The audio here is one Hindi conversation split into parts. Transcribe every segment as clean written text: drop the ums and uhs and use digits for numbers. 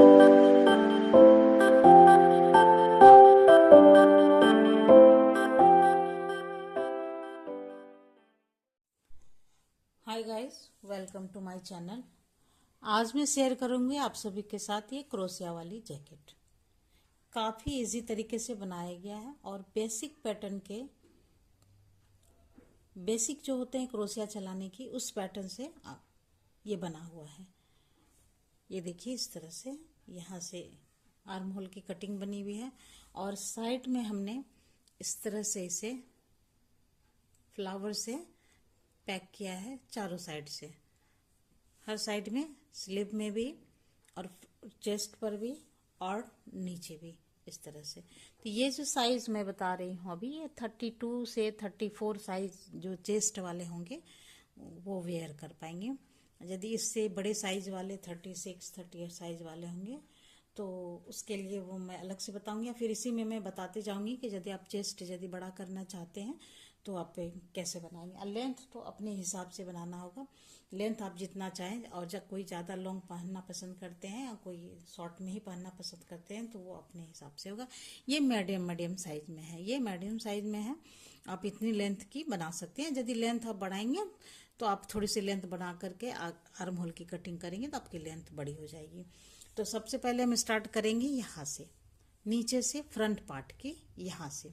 Hi guys, welcome to my channel. आज मैं शेयर करूंगी आप सभी के साथ ये क्रोशिया वाली जैकेट। काफ़ी इजी तरीके से बनाया गया है और बेसिक पैटर्न के बेसिक जो होते हैं क्रोशिया चलाने की उस पैटर्न से ये बना हुआ है। ये देखिए इस तरह से यहाँ से आर्म होल की कटिंग बनी हुई है और साइड में हमने इस तरह से इसे फ्लावर से पैक किया है चारों साइड से, हर साइड में, स्लीव में भी और चेस्ट पर भी और नीचे भी इस तरह से। तो ये जो साइज मैं बता रही हूँ अभी, ये 32 से 34 साइज जो चेस्ट वाले होंगे वो वेयर कर पाएंगे। यदि इससे बड़े साइज वाले 36, 38 साइज वाले होंगे तो उसके लिए वो मैं अलग से बताऊंगी, या फिर इसी में मैं बताते जाऊंगी कि यदि आप चेस्ट यदि बड़ा करना चाहते हैं तो आप कैसे बनाएंगे। लेंथ तो अपने हिसाब से बनाना होगा, लेंथ आप जितना चाहें, और जब कोई ज़्यादा लॉन्ग पहनना पसंद करते हैं या कोई शॉर्ट में ही पहनना पसंद करते हैं तो वो अपने हिसाब से होगा। ये मीडियम साइज में है, ये मीडियम साइज में है, आप इतनी लेंथ की बना सकते हैं। यदि लेंथ आप बढ़ाएंगे तो आप थोड़ी सी लेंथ बढ़ा करके आर्म होल की कटिंग करेंगे तो आपकी लेंथ बड़ी हो जाएगी। तो सबसे पहले हम स्टार्ट करेंगे यहाँ से, नीचे से फ्रंट पार्ट की यहाँ से,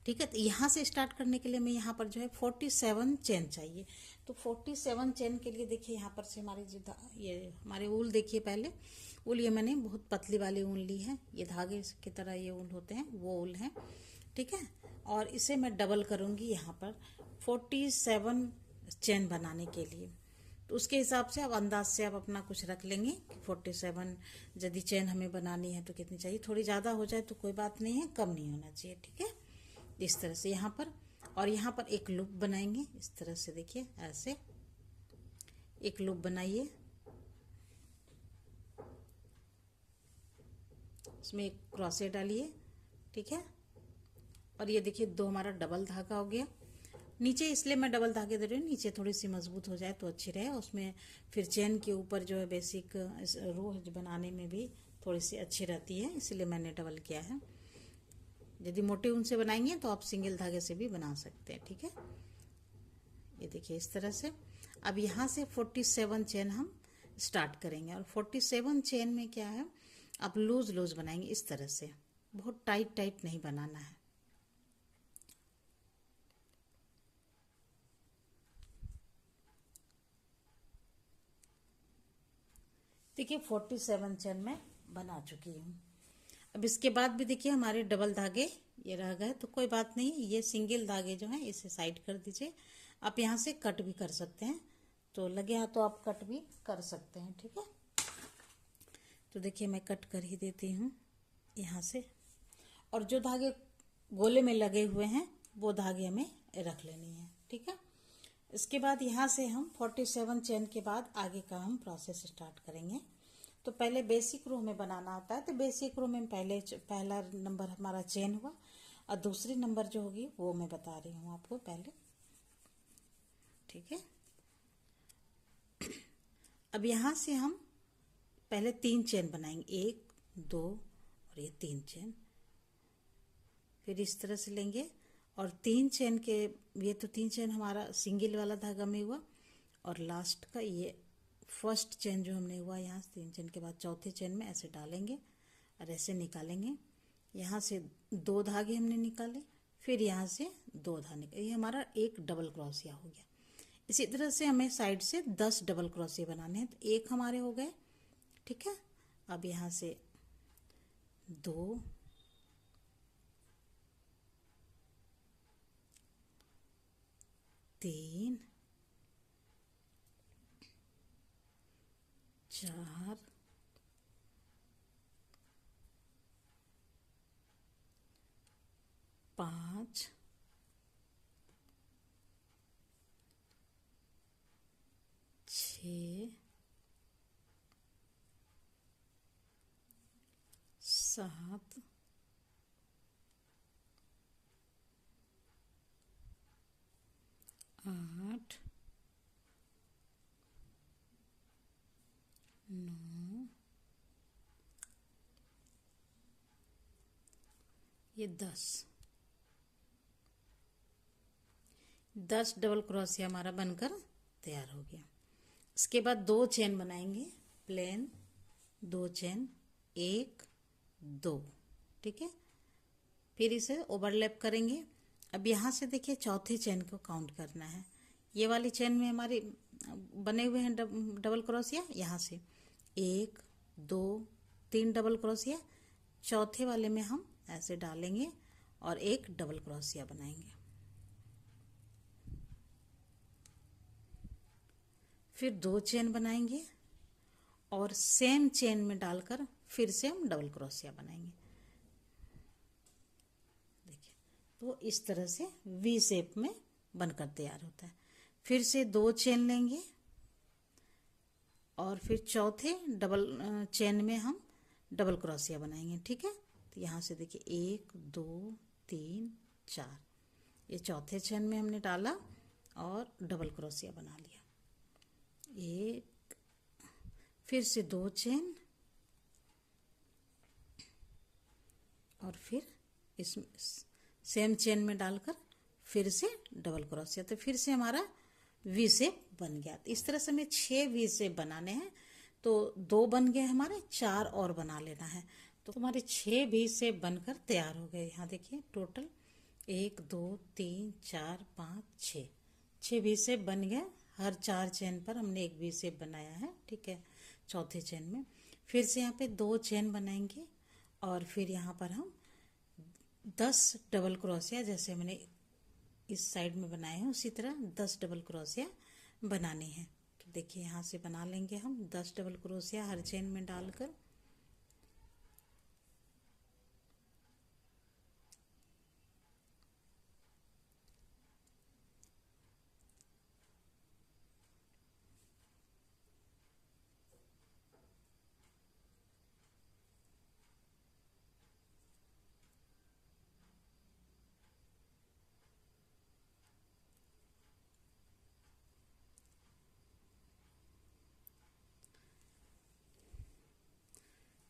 ठीक है। तो यहाँ से स्टार्ट करने के लिए मैं यहाँ पर जो है 47 चेन चाहिए। तो 47 चेन के लिए देखिए यहाँ पर से हमारी जो ये हमारे ऊल देखिए, पहले ऊल ये मैंने बहुत पतली वाली ऊल ली है, ये धागे की तरह ये ऊल होते हैं वो ऊल है, ठीक है। और इसे मैं डबल करूँगी यहाँ पर 47 चेन बनाने के लिए। तो उसके हिसाब से आप अंदाज से आप अपना कुछ रख लेंगे कि 47 यदि चेन हमें बनानी है तो कितनी चाहिए। थोड़ी ज़्यादा हो जाए तो कोई बात नहीं है, कम नहीं होना चाहिए, ठीक है। इस तरह से यहाँ पर, और यहाँ पर एक लूप बनाएंगे इस तरह से, देखिए ऐसे एक लूप बनाइए, इसमें एक क्रॉसे डालिए, ठीक है। और ये देखिए दो हमारा डबल धागा हो गया। नीचे इसलिए मैं डबल धागे दे रही हूँ, नीचे थोड़ी सी मजबूत हो जाए तो अच्छी रहे, उसमें फिर चेन के ऊपर जो है बेसिक रो बनाने में भी थोड़ी सी अच्छी रहती है, इसलिए मैंने डबल किया है। यदि मोटे ऊन से बनाएंगे तो आप सिंगल धागे से भी बना सकते हैं, ठीक है। ये देखिए इस तरह से। अब यहाँ से 47 चेन हम स्टार्ट करेंगे, और 47 चेन में क्या है, आप लूज लूज बनाएंगे इस तरह से, बहुत टाइट टाइट नहीं बनाना है। देखिए 47 चेन में बना चुकी हूँ। अब इसके बाद भी देखिए हमारे डबल धागे ये रह गए, तो कोई बात नहीं, ये सिंगल धागे जो हैं इसे साइड कर दीजिए। आप यहाँ से कट भी कर सकते हैं, तो लगे हाथ तो आप कट भी कर सकते हैं, ठीक है। तो देखिए मैं कट कर ही देती हूँ यहाँ से, और जो धागे गोले में लगे हुए हैं वो धागे हमें रख लेनी है, ठीक है। इसके बाद यहाँ से हम 47 चेन के बाद आगे का हम प्रोसेस स्टार्ट करेंगे। तो पहले बेसिक रो में बनाना होता है, तो बेसिक रो में पहला नंबर हमारा चेन हुआ, और दूसरी नंबर जो होगी वो मैं बता रही हूँ आपको पहले, ठीक है। अब यहाँ से हम पहले 3 चेन बनाएंगे, 1 2 और ये 3 चेन, फिर इस तरह से लेंगे और 3 चेन के, ये तो 3 चेन हमारा सिंगल वाला धागा में हुआ, और लास्ट का ये फर्स्ट चेन जो हमने हुआ यहाँ से 3 चेन के बाद चौथे चेन में ऐसे डालेंगे और ऐसे निकालेंगे। यहाँ से 2 धागे हमने निकाले, फिर यहाँ से 2 धागे निकाले, ये हमारा एक डबल क्रोशिया हो गया। इसी तरह से हमें साइड से 10 डबल क्रोशिया बनाने हैं, तो एक हमारे हो गए, ठीक है। अब यहाँ से 2 3 4 5 6 7 8 9 ये 10 डबल क्रोशिया हमारा बनकर तैयार हो गया। इसके बाद 2 चेन बनाएंगे, प्लेन 2 चेन, 1 2, ठीक है। फिर इसे ओवरलैप करेंगे। अब यहाँ से देखिए चौथे चेन को काउंट करना है। ये वाली चेन में हमारे बने हुए हैं डबल क्रोशिया, यहाँ से 1 2 3 डबल क्रोशिया, चौथे वाले में हम ऐसे डालेंगे और एक डबल क्रोशिया बनाएंगे। फिर 2 चेन बनाएंगे और सेम चेन में डालकर फिर से हम डबल क्रोशिया बनाएंगे। देखिए, तो इस तरह से वी शेप में बनकर तैयार होता है। फिर से 2 चेन लेंगे और फिर चौथे डबल चेन में हम डबल क्रोशिया बनाएंगे, ठीक है। तो यहाँ से देखिए 1 2 3 4, ये चौथे चेन में हमने डाला और डबल क्रोशिया बना लिया। एक, फिर से 2 चेन और फिर इसमें सेम चेन में डालकर फिर से डबल क्रोशिया, तो फिर से हमारा वी शेप बन गया। तो इस तरह से हमें 6 वी शेप बनाने हैं। तो 2 बन गए हमारे, 4 और बना लेना है। तो हमारे 6 वी शेप बनकर तैयार हो गए। यहाँ देखिए टोटल 1 2 3 4 5 6 वी शेप बन गए। हर 4 चेन पर हमने एक वी शेप बनाया है, ठीक है। चौथे चेन में फिर से यहाँ पे 2 चेन बनाएंगे और फिर यहाँ पर हम 10 डबल क्रोशिया, जैसे मैंने इस साइड में बनाए हैं उसी तरह 10 डबल क्रोशिया बनाने हैं। तो देखिए यहाँ से बना लेंगे हम 10 डबल क्रोशिया हर चेन में डालकर।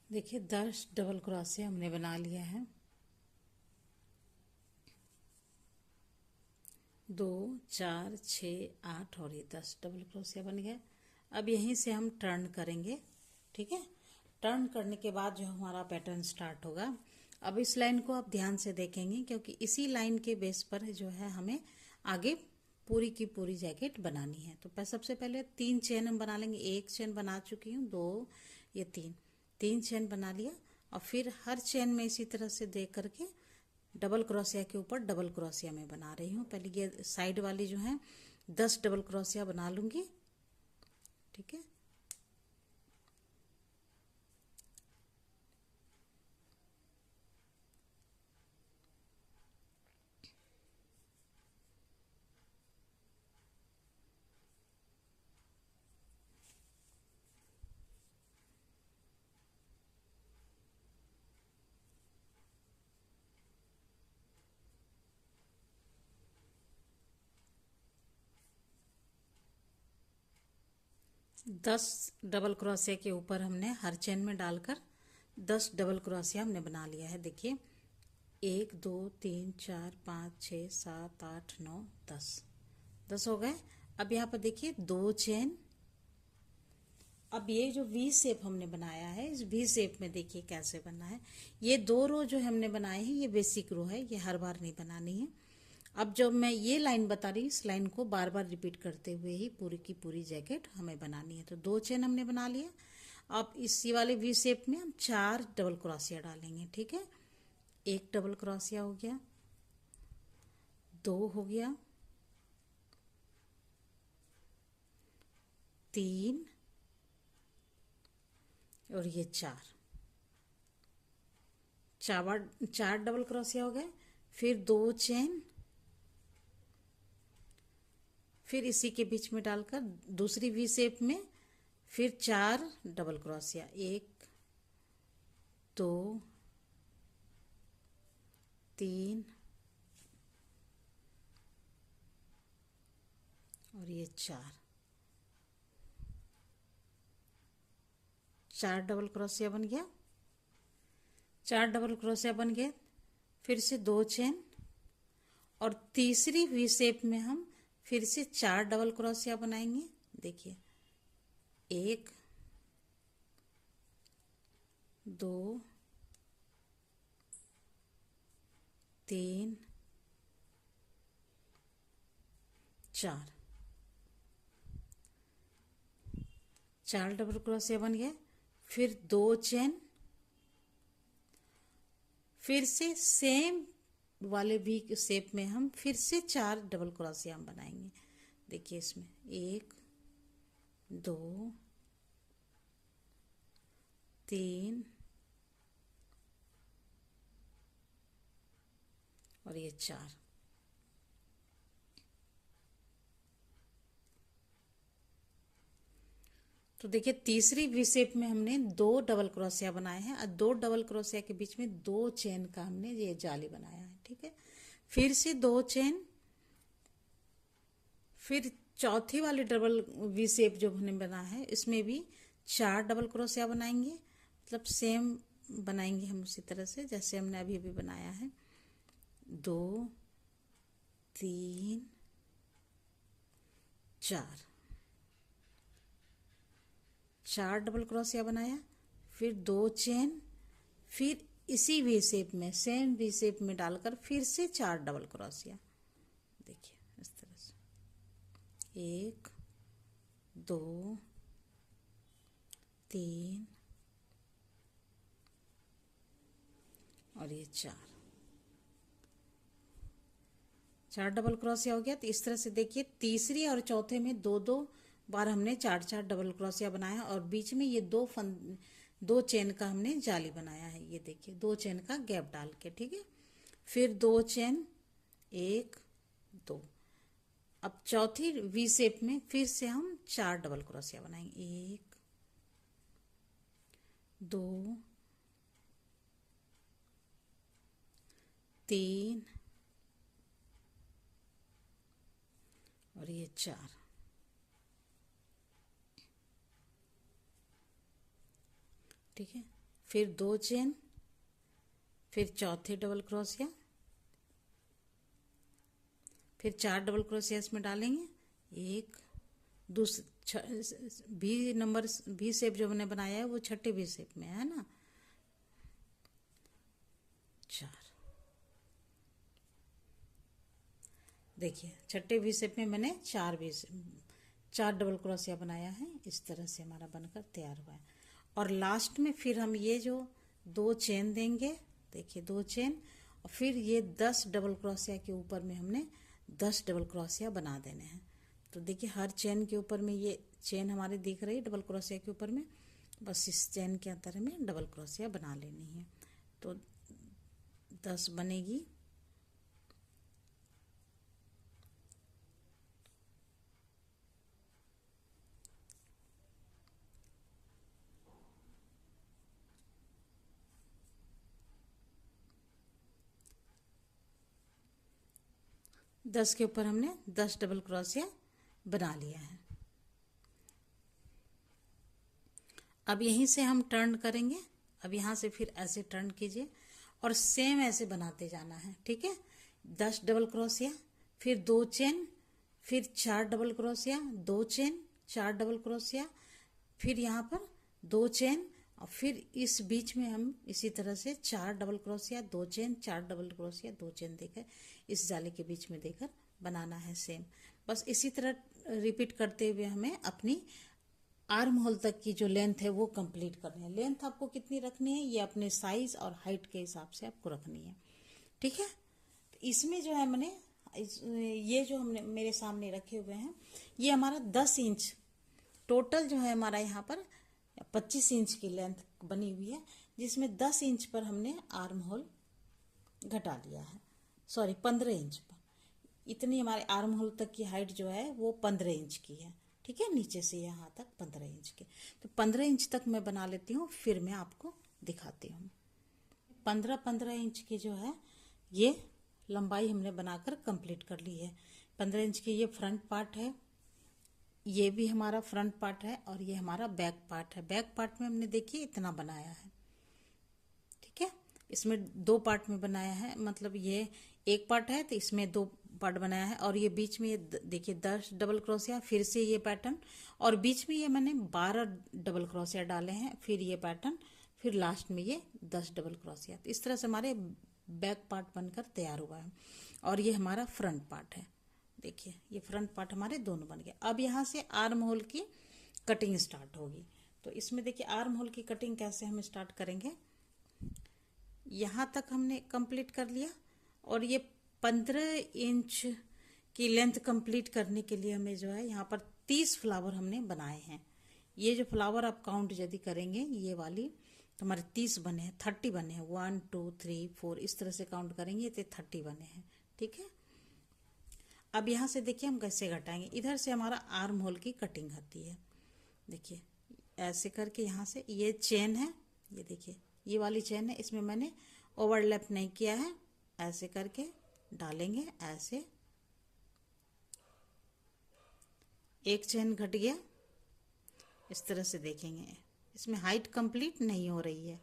देखिए 10 डबल क्रोशिया हमने बना लिया है। 2 4 6 8 और ये 10 डबल क्रोशिया बन गया। अब यहीं से हम टर्न करेंगे, ठीक है। टर्न करने के बाद जो हमारा पैटर्न स्टार्ट होगा। अब इस लाइन को आप ध्यान से देखेंगे क्योंकि इसी लाइन के बेस पर जो है हमें आगे पूरी की पूरी जैकेट बनानी है। तो सबसे पहले 3 चेन हम बना लेंगे। 1 चेन बना चुकी हूँ, 2, ये 3 चेन बना लिया। और फिर हर चेन में इसी तरह से देख करके डबल क्रोशिया के ऊपर डबल क्रोशिया में बना रही हूँ। पहले ये साइड वाली जो है 10 डबल क्रोशिया बना लूंगी, ठीक है। दस डबल क्रोशिया के ऊपर हमने हर चेन में डालकर 10 डबल क्रोशिया हमने बना लिया है। देखिए 1 2 3 4 5 6 7 8 9 10 हो गए। अब यहाँ पर देखिए 2 चेन। अब ये जो वी शेप हमने बनाया है, इस वी शेप में देखिए कैसे बनना है। ये 2 रो जो हमने बनाए हैं ये बेसिक रो है, ये हर बार नहीं बनानी है। अब जब मैं ये लाइन बता रही हूँ, इस लाइन को बार बार रिपीट करते हुए ही पूरी की पूरी जैकेट हमें बनानी है। तो 2 चेन हमने बना लिया। अब इसी वाले वी शेप में हम 4 डबल क्रोशिया डालेंगे, ठीक है। 1 डबल क्रोशिया हो गया, 2 हो गया, 3 और ये 4 डबल क्रोशिया हो गए। फिर 2 चेन, फिर इसी के बीच में डालकर दूसरी वी शेप में फिर 4 डबल क्रोशिया, 1 2 3 और ये 4 डबल क्रोशिया बन गया। 4 डबल क्रोशिया बन गए। फिर से 2 चेन, और तीसरी वी शेप में हम फिर से 4 डबल क्रोशिया बनाएंगे। देखिए 1 2 3 4 4 डबल क्रोशिया बन गया। फिर 2 चेन, फिर से सेम वाले वी शेप में हम फिर से 4 डबल क्रोशिया हम बनाएंगे। देखिए इसमें 1 2 3 और ये 4। तो देखिए तीसरी वी शेप में हमने 2 डबल क्रोशिया बनाए हैं, और 2 डबल क्रोशिया के बीच में 2 चेन का हमने ये जाली बनाया है। ठीक है, फिर से 2 चेन, फिर चौथी वाली डबल वी शेप जो हमने बना है इसमें भी 4 डबल क्रोशिया बनाएंगे। मतलब सेम बनाएंगे हम उसी तरह से जैसे हमने अभी अभी बनाया है। 2 3 4 डबल क्रोशिया बनाया, फिर 2 चेन, फिर इसी वी शेप में सेम वी शेप में डालकर फिर से 4 डबल क्रोशिया। देखिए इस तरह से 1 2 3 और ये 4 डबल क्रोशिया हो गया। तो इस तरह से देखिए तीसरी और चौथे में 2 बार हमने 4 डबल क्रोशिया बनाया, और बीच में ये 2 चेन का हमने जाली बनाया है। ये देखिए 2 चेन का गैप डाल के। ठीक है, फिर 2 चेन 1 2। अब चौथी वी शेप में फिर से हम 4 डबल क्रोशिया बनाएंगे। 1 2 3 और ये 4। ठीक है, फिर 2 चेन, फिर चौथे डबल क्रोशिया, फिर 4 डबल क्रोशिया इसमें डालेंगे। 1 भी नंबर भी शेप जो हमने बनाया है वो छठे भी शेप में है ना। 4 देखिए छठे भी शेप में मैंने 4 डबल क्रोशिया बनाया है। इस तरह से हमारा बनकर तैयार हुआ है। और लास्ट में फिर हम ये जो 2 चेन देंगे, देखिए 2 चेन, और फिर ये 10 डबल क्रोशिया के ऊपर में हमने 10 डबल क्रोशिया बना देने हैं। तो देखिए हर चेन के ऊपर में ये चेन हमारी दिख रही है डबल क्रोशिया के ऊपर में, बस इस चेन के अंदर में डबल क्रोशिया बना लेनी है। तो 10 बनेगी। दस के ऊपर हमने 10 डबल क्रोशिया बना लिया है। अब यहीं से हम टर्न करेंगे। अब यहाँ से फिर ऐसे टर्न कीजिए और सेम ऐसे बनाते जाना है। ठीक है, 10 डबल क्रोशिया, फिर 2 चेन, फिर 4 double crochet, 2 chain, 4 double crochet, फिर यहाँ पर 2 चेन, और फिर इस बीच में हम इसी तरह से 4 double crochet, 2 chain, 4 double crochet, 2 chain देकर इस जाली के बीच में देकर बनाना है सेम। बस इसी तरह रिपीट करते हुए हमें अपनी आर्म होल तक की जो लेंथ है वो कंप्लीट करनी है। लेंथ आपको कितनी रखनी है ये अपने साइज और हाइट के हिसाब से आपको रखनी है। ठीक है, तो इसमें जो है मैंने ये जो हमने मेरे सामने रखे हुए हैं ये हमारा 10 इंच टोटल जो है हमारा यहाँ पर 25 इंच की लेंथ बनी हुई है, जिसमें 10 इंच पर हमने आर्म होल घटा लिया है। सॉरी 15 इंच पर, इतनी हमारे आर्म होल तक की हाइट जो है वो 15 इंच की है। ठीक है, नीचे से यहाँ तक 15 इंच के। तो 15 इंच तक मैं बना लेती हूँ, फिर मैं आपको दिखाती हूँ। 15 इंच की जो है ये लंबाई हमने बनाकर कंप्लीट कर ली है। 15 इंच की ये फ्रंट पार्ट है, ये भी हमारा फ्रंट पार्ट है, और ये हमारा बैक पार्ट है। बैक पार्ट में हमने देखिए इतना बनाया है। ठीक है, इसमें 2 पार्ट में बनाया है, मतलब ये एक पार्ट है तो इसमें 2 पार्ट बनाया है। और ये बीच में ये देखिए 10 डबल क्रोशिया, फिर से ये पैटर्न, और बीच में ये मैंने 12 डबल क्रोशिया डाले हैं, फिर ये पैटर्न, फिर लास्ट में ये 10 डबल क्रोशिया। तो इस तरह से हमारे बैक पार्ट बनकर तैयार हुआ है। और ये हमारा फ्रंट पार्ट है। देखिए ये फ्रंट पार्ट हमारे दोनों बन गए। अब यहाँ से आर्म होल की कटिंग स्टार्ट होगी। तो इसमें देखिए आर्म होल की कटिंग कैसे हम स्टार्ट करेंगे। यहाँ तक हमने कंप्लीट कर लिया, और ये 15 इंच की लेंथ कंप्लीट करने के लिए हमें जो है यहाँ पर 30 फ्लावर हमने बनाए हैं। ये जो फ्लावर आप काउंट यदि करेंगे ये वाली, तो हमारे 30 बने हैं, 30 बने हैं, 1 2 3 4 इस तरह से काउंट करेंगे तो 30 बने हैं। ठीक है, अब यहाँ से देखिए हम कैसे घटाएंगे। इधर से हमारा आर्म होल की कटिंग आती है। देखिए ऐसे करके यहाँ से ये चेन है, ये देखिए ये वाली चेन है, इसमें मैंने ओवरलैप नहीं किया है। ऐसे करके डालेंगे, ऐसे एक चेन घट गया, इस तरह से देखेंगे। इसमें हाइट कंप्लीट नहीं हो रही है।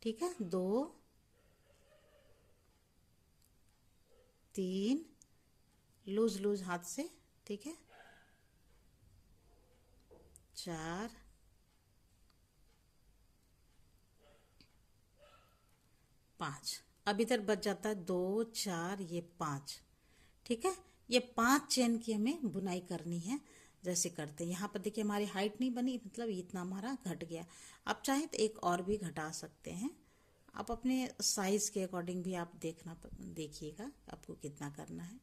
ठीक है, 2 3 लूज लूज हाथ से, ठीक है, 4 5। अब इधर बच जाता है 2 4, ये 5। ठीक है, ये 5 चेन की हमें बुनाई करनी है। जैसे करते हैं यहाँ पर देखिए हमारी हाइट नहीं बनी, मतलब इतना हमारा घट गया। आप चाहे तो एक और भी घटा सकते हैं, आप अपने साइज के अकॉर्डिंग भी आप देखिएगा आपको कितना करना है।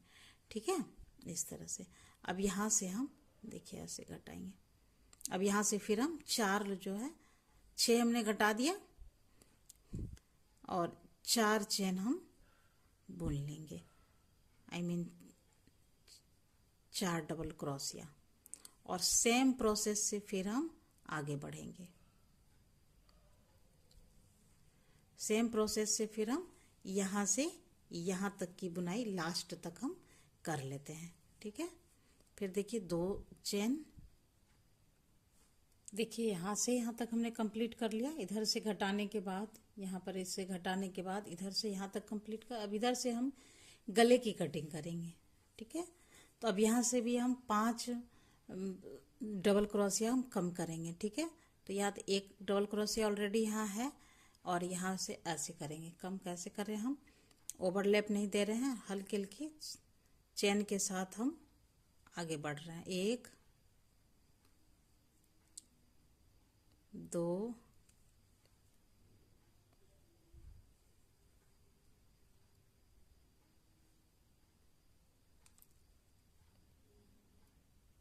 ठीक है, इस तरह से। अब यहाँ से हम देखिए ऐसे घटाएंगे। अब यहाँ से फिर हम 4 जो है 6 हमने घटा दिया, और 4 चेन हम बुन लेंगे, आई मीन 4 डबल क्रोशिया। और सेम प्रोसेस से फिर हम आगे बढ़ेंगे। सेम प्रोसेस से फिर हम यहाँ से यहाँ तक की बुनाई लास्ट तक हम कर लेते हैं। ठीक है, फिर देखिए 2 चेन, देखिए यहाँ से यहाँ तक हमने कंप्लीट कर लिया। इधर से घटाने के बाद, यहाँ पर इससे घटाने के बाद इधर से यहाँ तक कंप्लीट कर। अब इधर से हम गले की कटिंग करेंगे। ठीक है, तो अब यहाँ से भी हम 5 डबल क्रोशिया हम कम करेंगे। ठीक है, तो यहाँ तो एक डबल क्रोशिया ऑलरेडी यहाँ है, और यहाँ से ऐसे करेंगे। कम कैसे कर रहे हैं हम, ओवरलैप नहीं दे रहे हैं, हल्की हल्की चेन के साथ हम आगे बढ़ रहे हैं। 1 2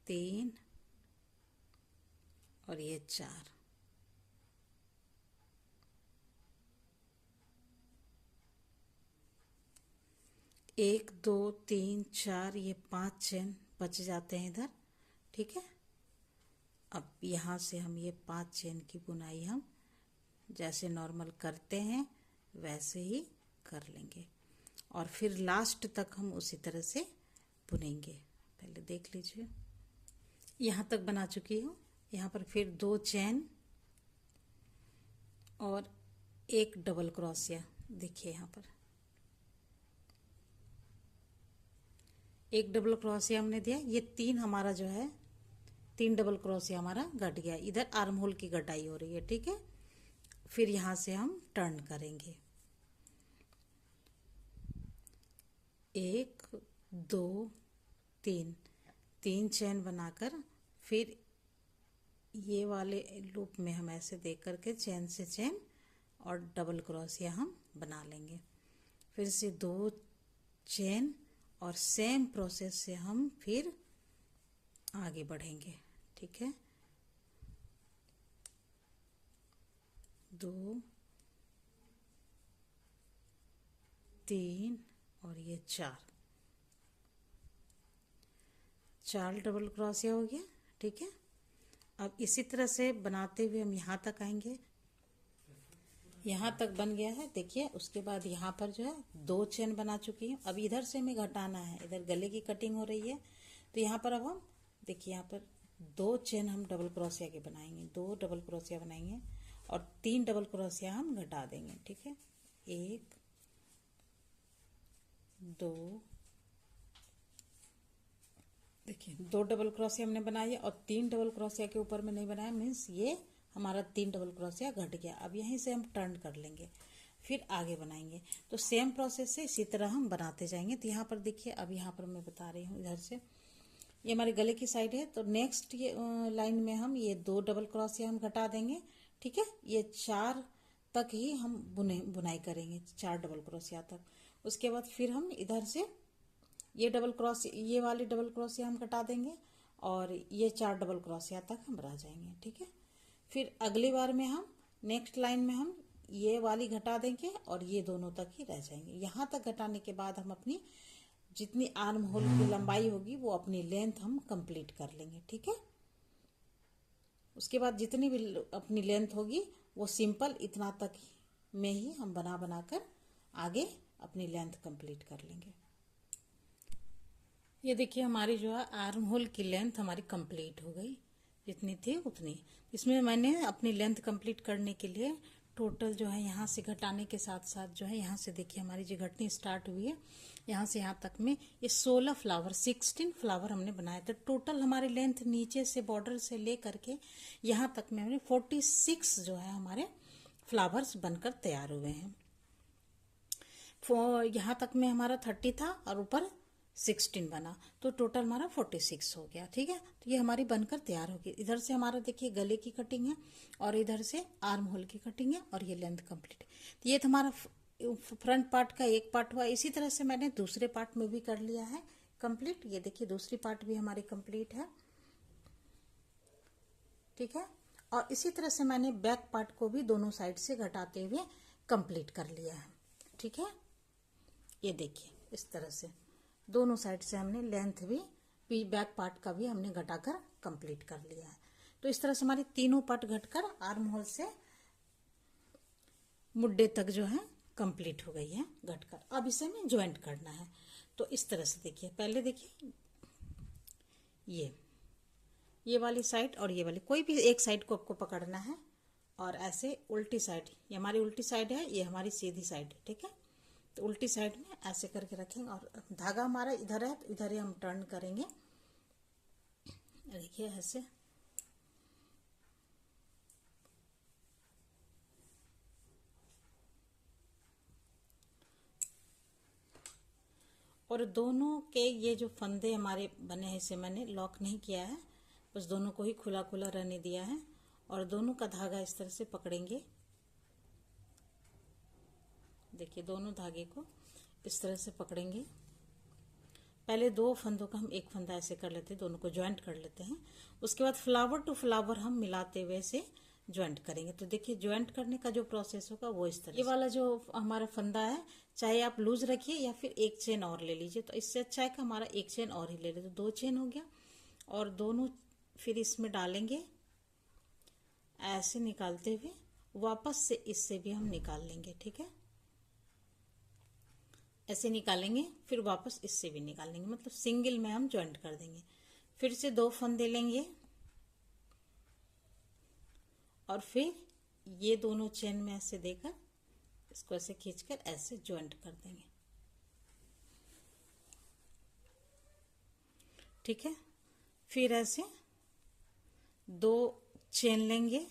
3 और ये 4। एक 2 3 4 ये 5 चेन बच जाते हैं इधर। ठीक है, अब यहाँ से हम ये 5 चेन की बुनाई हम जैसे नॉर्मल करते हैं वैसे ही कर लेंगे, और फिर लास्ट तक हम उसी तरह से बुनेंगे। पहले देख लीजिए, यहाँ तक बना चुकी हूँ। यहाँ पर फिर 2 चेन और एक डबल क्रोशिया। देखिए यहाँ पर एक डबल क्रोशिया हमने दिया, ये 3 हमारा जो है 3 डबल क्रोशिया हमारा घट गया। इधर आर्म होल की घटाई हो रही है। ठीक है, फिर यहाँ से हम टर्न करेंगे। 1 2 3 चेन बनाकर फिर ये वाले लूप में हम ऐसे देख करके चेन से चेन और डबल क्रोशिया हम बना लेंगे। फिर से 2 चेन, और सेम प्रोसेस से हम फिर आगे बढ़ेंगे। ठीक है, 2 3 और ये 4 डबल क्रोशिया हो गया। ठीक है, अब इसी तरह से बनाते हुए हम यहाँ तक आएंगे। यहाँ तक बन गया है। देखिए उसके बाद यहाँ पर जो है 2 चेन बना चुकी हूँ। अब इधर से हमें घटाना है, इधर गले की कटिंग हो रही है, तो यहाँ पर अब हम देखिए यहाँ पर 2 चेन हम डबल क्रोशिया के बनाएंगे, 2 डबल क्रोशिया बनाएंगे और 3 डबल क्रोशिया हम घटा देंगे। ठीक है, 1 2, देखिए 2 डबल क्रोशिया हमने बनाई और 3 डबल क्रोशिया के ऊपर में नहीं बनाया, मीन्स ये हमारा 3 डबल क्रोशिया घट गया। अब यहीं से हम टर्न कर लेंगे, फिर आगे बनाएंगे। तो सेम प्रोसेस से इसी तरह हम बनाते जाएंगे। तो यहाँ पर देखिए, अब यहाँ पर मैं बता रही हूँ, इधर से ये हमारे गले की साइड है। तो नेक्स्ट ये लाइन में हम ये 2 डबल क्रोशिया हम घटा देंगे, ठीक है। ये 4 तक ही हम बुनाई करेंगे, 4 डबल क्रोशिया तक। उसके बाद फिर हम इधर से ये वाली डबल क्रोशिया हम घटा देंगे और ये 4 डबल क्रोशिया तक हम रह जाएंगे, ठीक है। फिर अगली बार में हम नेक्स्ट लाइन में हम ये वाली घटा देंगे और ये दोनों तक ही रह जाएंगे। यहाँ तक घटाने के बाद हम अपनी जितनी आर्म होल की लंबाई होगी वो अपनी लेंथ हम कंप्लीट कर लेंगे, ठीक है। उसके बाद जितनी भी अपनी लेंथ होगी वो सिंपल इतना तक में ही हम बना बना कर आगे अपनी लेंथ कंप्लीट कर लेंगे। ये देखिए, हमारी जो है आर्म होल की लेंथ हमारी कंप्लीट हो गई, जितनी थी उतनी। इसमें मैंने अपनी लेंथ कंप्लीट करने के लिए टोटल जो है यहाँ से घटाने के साथ साथ जो है यहाँ से देखिए हमारी जो घटनी स्टार्ट हुई है, यहाँ से यहाँ तक में ये 16 फ्लावर 16 फ्लावर हमने बनाए थे। टोटल हमारी लेंथ नीचे से बॉर्डर से ले करके यहाँ तक में हमने 46 जो है हमारे फ्लावर्स बनकर तैयार हुए हैं। यहाँ तक में हमारा 30 था और ऊपर 16 बना, तो टोटल हमारा 46 हो गया, ठीक है। तो ये हमारी बनकर तैयार होगी। इधर से हमारा देखिए गले की कटिंग है और इधर से आर्म होल की कटिंग है और ये लेंथ कंप्लीट है। तो ये तो हमारा फ्रंट पार्ट का एक पार्ट हुआ। इसी तरह से मैंने दूसरे पार्ट में भी कर लिया है कंप्लीट। ये देखिए दूसरी पार्ट भी हमारी कंप्लीट है, ठीक है। और इसी तरह से मैंने बैक पार्ट को भी दोनों साइड से घटाते हुए कंप्लीट कर लिया है, ठीक है। ये देखिए इस तरह से दोनों साइड से हमने लेंथ भी बैक पार्ट का भी हमने घटाकर कंप्लीट कर लिया है। तो इस तरह से हमारी तीनों पार्ट घटकर आर्म होल से मुड्डे तक जो है कंप्लीट हो गई है घटकर। अब इसे हमें ज्वाइंट करना है। तो इस तरह से देखिए, पहले देखिए ये वाली साइड और ये वाली, कोई भी एक साइड को आपको पकड़ना है और ऐसे उल्टी साइड, ये हमारी उल्टी साइड है, ये हमारी सीधी साइड है, ठीक है। तो उल्टी साइड में ऐसे करके रखेंगे और धागा हमारा इधर है तो इधर ही हम टर्न करेंगे, देखिए ऐसे। और दोनों के ये जो फंदे हमारे बने हैं इसे मैंने लॉक नहीं किया है, बस दोनों को ही खुला खुला रहने दिया है। और दोनों का धागा इस तरह से पकड़ेंगे, देखिए दोनों धागे को इस तरह से पकड़ेंगे। पहले 2 फंदों का हम एक फंदा ऐसे कर लेते हैं, दोनों को ज्वाइंट कर लेते हैं। उसके बाद फ्लावर टू फ्लावर हम मिलाते हुए से ज्वाइंट करेंगे। तो देखिए ज्वाइंट करने का जो प्रोसेस होगा वो इस तरह। ये वाला जो हमारा फंदा है, चाहे आप लूज रखिए या फिर एक चेन और ले लीजिए, तो इससे अच्छा है कि हमारा एक चेन और ही ले ले। तो 2 चेन हो गया और दोनों फिर इसमें डालेंगे, ऐसे निकालते हुए वापस से इससे भी हम निकाल लेंगे, ठीक है। ऐसे निकालेंगे फिर वापस इससे भी निकाल लेंगे, मतलब सिंगल में हम ज्वाइंट कर देंगे। फिर से 2 फंदे लेंगे और फिर ये दोनों चेन में ऐसे देकर इसको ऐसे खींचकर ऐसे ज्वाइंट कर देंगे, ठीक है। फिर ऐसे 2 चेन लेंगे,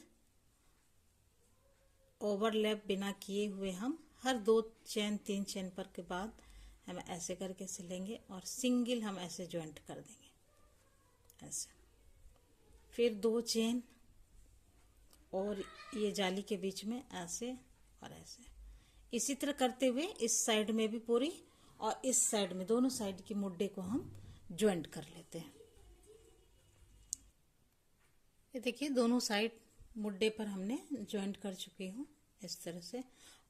ओवरलैप बिना किए हुए हम हर 2 चेन 3 चेन पर के बाद हम ऐसे करके से लेंगे और सिंगल हम ऐसे ज्वाइंट कर देंगे ऐसे। फिर 2 चेन और ये जाली के बीच में ऐसे और ऐसे, इसी तरह करते हुए इस साइड में भी पूरी और इस साइड में दोनों साइड की मुड्डे को हम ज्वाइंट कर लेते हैं। ये देखिए दोनों साइड मुड्डे पर हमने ज्वाइंट कर चुकी हूँ इस तरह से।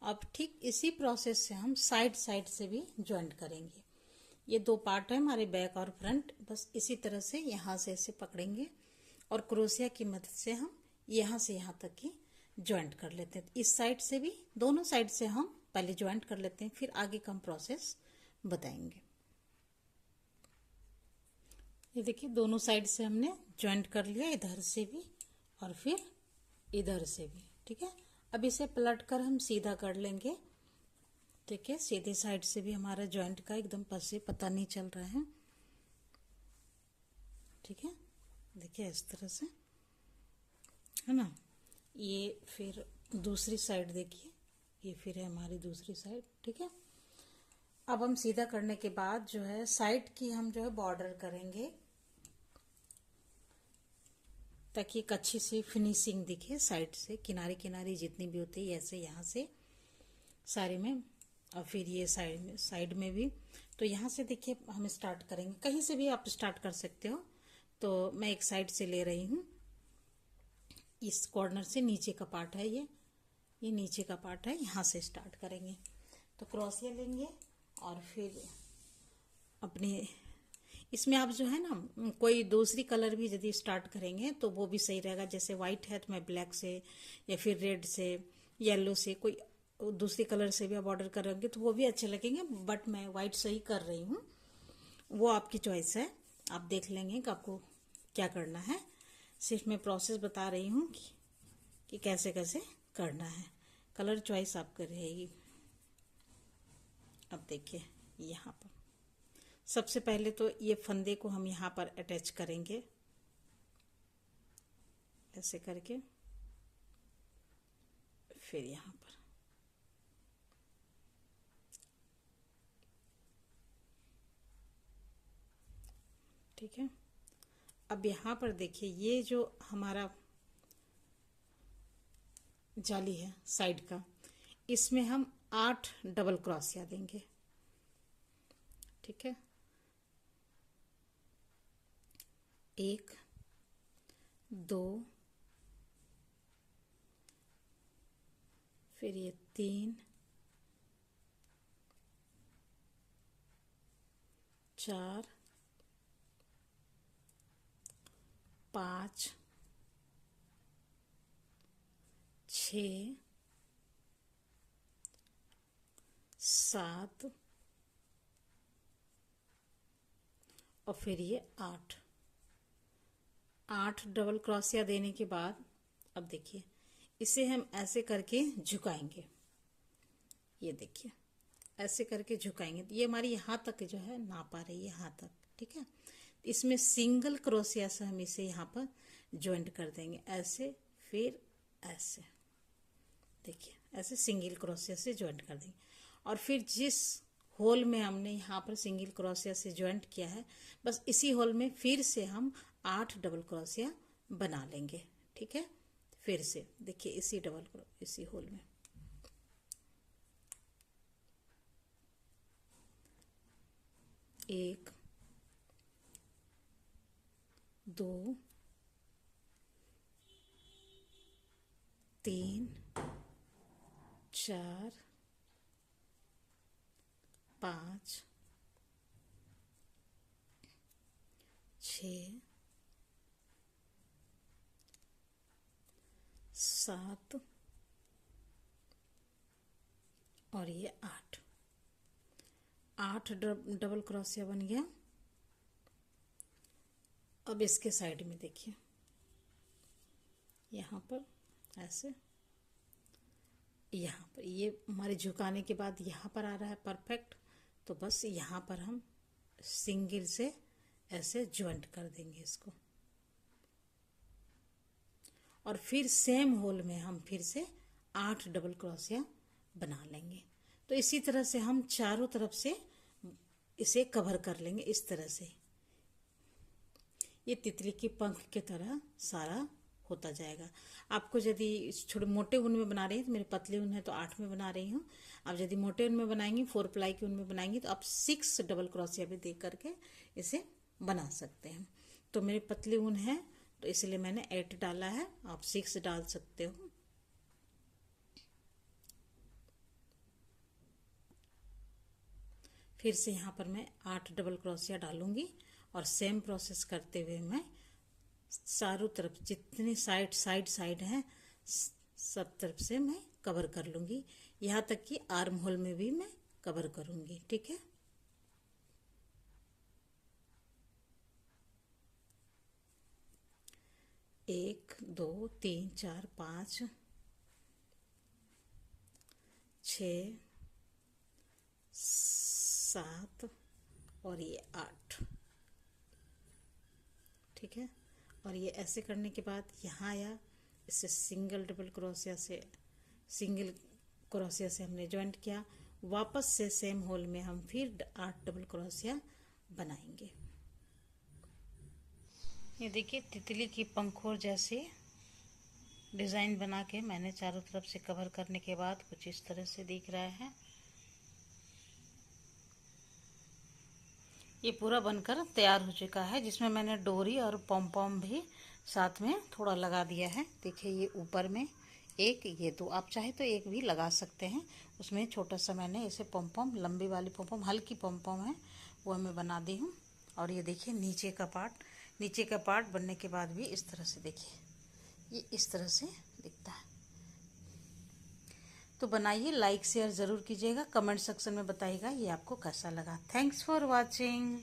अब ठीक इसी प्रोसेस से हम साइड साइड से भी ज्वाइंट करेंगे। ये 2 पार्ट है हमारे बैक और फ्रंट, बस इसी तरह से यहाँ से ऐसे पकड़ेंगे और क्रोशिया की मदद से हम यहाँ से यहाँ तक की ज्वाइंट कर लेते हैं। इस साइड से भी दोनों साइड से हम पहले ज्वाइंट कर लेते हैं, फिर आगे का हम प्रोसेस बताएंगे। ये देखिए दोनों साइड से हमने ज्वाइंट कर लिया, इधर से भी और फिर इधर से भी, ठीक है। अब इसे पलट कर हम सीधा कर लेंगे ठीक है, सीधे साइड से भी हमारा जॉइंट का एकदम से पता नहीं चल रहा है। ठीक है, देखिए इस तरह से, है ना। ये फिर दूसरी साइड देखिए, ये फिर है हमारी दूसरी साइड। ठीक है, अब हम सीधा करने के बाद जो है साइड की हम जो है बॉर्डर करेंगे, ताकि एक अच्छी सी फिनिशिंग दिखे साइड से, किनारे किनारे जितनी भी होती है ऐसे यहाँ से सारे में, और फिर ये साइड में भी। तो यहाँ से देखिए हम स्टार्ट करेंगे, कहीं से भी आप स्टार्ट कर सकते हो। तो मैं एक साइड से ले रही हूँ, इस कॉर्नर से नीचे का पार्ट है ये नीचे का पार्ट है, यहाँ से स्टार्ट करेंगे। तो क्रोशिया लेंगे और फिर अपने इसमें आप जो है ना कोई दूसरी कलर भी यदि स्टार्ट करेंगे तो वो भी सही रहेगा। जैसे वाइट है तो मैं ब्लैक से या फिर रेड से, येलो से, कोई दूसरी कलर से भी आप ऑर्डर करेंगे तो वो भी अच्छे लगेंगे। बट मैं वाइट से ही कर रही हूँ, वो आपकी चॉइस है, आप देख लेंगे कि आपको क्या करना है। सिर्फ मैं प्रोसेस बता रही हूँ कि कैसे कैसे करना है, कलर चॉइस आपकी रहेगी। अब देखिए यहाँ पर सबसे पहले तो ये फंदे को हम यहाँ पर अटैच करेंगे, ऐसे करके, फिर यहाँ पर ठीक है। अब यहाँ पर देखिए ये जो हमारा जाली है साइड का, इसमें हम 8 डबल क्रोशिया देंगे। ठीक है, 1 2, फिर ये 3 4 5 6 7 और फिर ये 8 डबल क्रोशिया देने के बाद अब देखिए इसे हम ऐसे करके झुकाएंगे। ये देखिए ऐसे करके झुकाएंगे तो ये हमारी यहाँ तक जो है नाप आ रही है, यहाँ तक। ठीक है, इसमें सिंगल क्रोशिया से हम इसे यहाँ पर ज्वाइंट कर देंगे, ऐसे फिर ऐसे, देखिए ऐसे सिंगल क्रोशिया से ज्वाइंट कर देंगे। और फिर जिस होल में हमने यहाँ पर सिंगल क्रोशिया से ज्वाइंट किया है, बस इसी होल में फिर से हम 8 डबल क्रोशिया बना लेंगे। ठीक है, फिर से देखिए इसी होल में 1 2 3 4 5 6 7 और ये 8 डबल क्रोशिया बन गया। अब इसके साइड में देखिए यहाँ पर ऐसे, यहाँ पर ये हमारे झुकाने के बाद यहाँ पर आ रहा है परफेक्ट। तो बस यहाँ पर हम सिंगल से ऐसे ज्वाइंट कर देंगे इसको, और फिर सेम होल में हम फिर से 8 डबल क्रोशिया बना लेंगे। तो इसी तरह से हम चारों तरफ से इसे कवर कर लेंगे। इस तरह से ये तितली की पंख की तरह सारा होता जाएगा। आपको यदि छोटे मोटे ऊन में बना रही हैं तो मेरे पतले ऊन है तो 8 में बना रही हूँ। आप यदि मोटे ऊन में बनाएंगी, 4 प्लाई के ऊन में बनाएंगी तो आप 6 डबल क्रोशिया भी दे करके इसे बना सकते हैं। तो मेरे पतले ऊन है तो इसलिए मैंने 8 डाला है, आप 6 डाल सकते हो। फिर से यहाँ पर मैं 8 डबल क्रोशिया डालूंगी और सेम प्रोसेस करते हुए मैं चारों तरफ जितने साइड हैं सब तरफ से मैं कवर कर लूंगी, यहाँ तक कि आर्म होल में भी मैं कवर करूंगी। ठीक है, एक 2 3 4 5 6 7 और ये 8, ठीक है। और ये ऐसे करने के बाद यहाँ आया, इससे सिंगल क्रोशिया से हमने ज्वाइंट किया। वापस से सेम होल में हम फिर 8 डबल क्रोशिया बनाएंगे। ये देखिए तितली की पंखुड़ जैसे डिज़ाइन बना के मैंने चारों तरफ से कवर करने के बाद कुछ इस तरह से दिख रहा है। ये पूरा बनकर तैयार हो चुका है, जिसमें मैंने डोरी और पॉम पॉम भी साथ में थोड़ा लगा दिया है। देखिए ये ऊपर में एक, ये 2, आप चाहे तो एक भी लगा सकते हैं। उसमें छोटा सा मैंने ऐसे पॉम पॉम, लंबी वाली पॉम पॉम, हल्की पॉम पॉम है वो मैं बना दी हूँ। और ये देखिए नीचे का पार्ट बनने के बाद भी इस तरह से, देखिए ये इस तरह से दिखता है। तो बनाइए, लाइक शेयर ज़रूर कीजिएगा, कमेंट सेक्शन में बताइएगा ये आपको कैसा लगा। Thanks for watching.